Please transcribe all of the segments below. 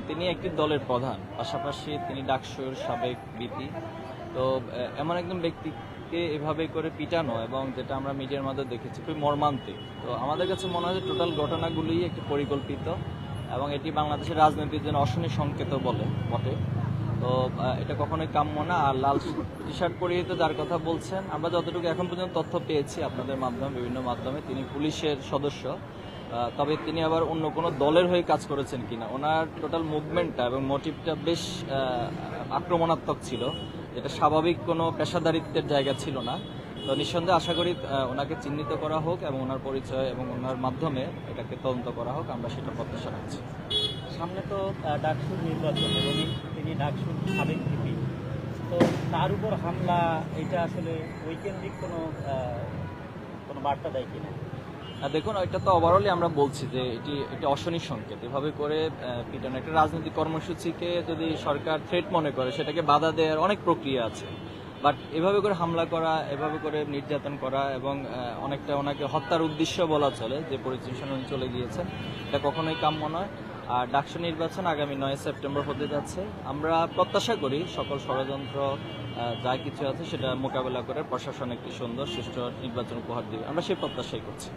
তিনি একটি দলের প্রধান, পাশাপাশি তিনি ডাকসুর সাবেক ভিপি। তো এমন একজন ব্যক্তিকে এভাবে করে পিটানো এবং যেটা আমরা মিডিয়ার মাধ্যমে দেখেছি খুবই মর্মান্তিক। তো আমাদের কাছে মনে হয় যে টোটাল ঘটনাগুলি একটি পরিকল্পিত এবং এটি বাংলাদেশের রাজনীতির জন্য অশনি সংকেত বটে। তো এটা কখনোই কাম্য না। আর লাল টি শার্ট পরিয়ে তো যার কথা বলছেন, আমরা যতটুকু এখন পর্যন্ত তথ্য পেয়েছি আপনাদের মাধ্যমে, বিভিন্ন মাধ্যমে, তিনি পুলিশের সদস্য। তবে তিনি আবার অন্য কোনো দলের হয়ে কাজ করেছেন কিনা, ওনার টোটাল মুভমেন্টটা এবং মোটিভটা বেশ আক্রমণাত্মক ছিল, যেটা স্বাভাবিক কোনো পেশাদারিত্বের জায়গা ছিল না। তো নিঃসন্দেহে আশা করি ওনাকে চিহ্নিত করা হোক এবং ওনার পরিচয় এবং ওনার মাধ্যমে এটাকে তদন্ত করা হোক, আমরা সেটা প্রত্যাশা রাখছি। সামনে তো ডাকসুর নির্বাচন এবং তিনি ডাকসুর সাবেক ভিপি, তো তার উপর হামলা, এটা আসলে ঐকেন্দ্রিক কোনো বার্তা দেয় কিনা? দেখুন, এটা তো ওভারঅলি আমরা বলছি যে এটি অশনি সংকেত। এভাবে করে পিটানো একটা রাজনৈতিক কর্মসূচিকে যদি সরকার থ্রেট মনে করে, সেটাকে বাধা দেওয়ার অনেক প্রক্রিয়া আছে। বাট এভাবে করে হামলা করা, এভাবে করে নির্যাতন করা এবং অনেকটা ওনাকে হত্যার উদ্দেশ্য বলা চলে, যে পরিচিশনে উনি চলে গিয়েছেন, এটা কখনোই কাম্য নয়। আর ডাকসু নির্বাচন আগামী 9 সেপ্টেম্বর হতে যাচ্ছে। আমরা প্রত্যাশা করি সকল ষড়যন্ত্র যা কিছু আছে সেটা মোকাবেলা করে প্রশাসন একটি সুন্দর সুষ্ঠু নির্বাচন উপহার দেবে, আমরা সেই প্রত্যাশাই করছি।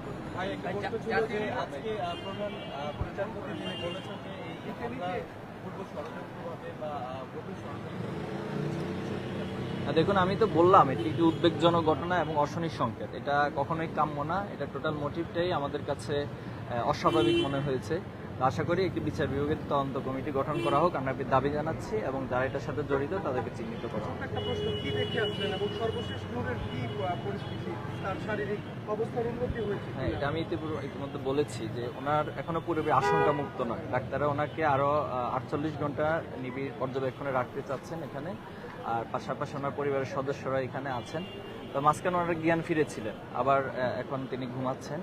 দেখুন, আমি তো বললাম এটি একটি উদ্বেগজনক ঘটনা এবং অশনি সংকেত। এটা কখনোই কাম্য না। এটা টোটাল মোটিভটাই আমাদের কাছে অস্বাভাবিক মনে হয়েছে। আশা করি একটি বিচার বিভাগের তদন্ত কমিটি গঠন করা হোক, আমরা একটি দাবি জানাচ্ছি এবং যারা এটার সাথে জড়িত তাদেরকে চিহ্নিত করা হোক। একটা প্রশ্ন, কি দেখে আসলেন এবং সর্বশেষ নূরের কি পরিস্থিতি, তার শারীরিক অবস্থার উন্নতি হয়েছে? হ্যাঁ, এটা আমি ইতিমধ্যে বলেছি যে ওনার এখনো পুরোপুরি আশঙ্কা মুক্ত নয়। ডাক্তাররা ওনাকে আরো 48 ঘন্টা নিবিড় পর্যবেক্ষণে রাখতে চাচ্ছেন এখানে। আর পাশাপাশি ওনার পরিবারের সদস্যরা এখানে আছেন। তো মাঝখানে ওনার জ্ঞান ফিরেছিলেন, আবার এখন তিনি ঘুমাচ্ছেন।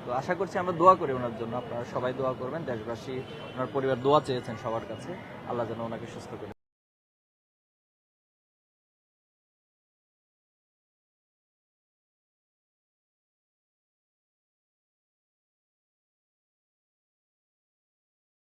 তো আশা করছি, আমরা দোয়া করি ওনার জন্য, আপনারা সবাই দোয়া করবেন। দেশবাসী, ওনার পরিবার দোয়া চেয়েছেন সবার কাছে, আল্লাহ যেন ওনাকে সুস্থ করে।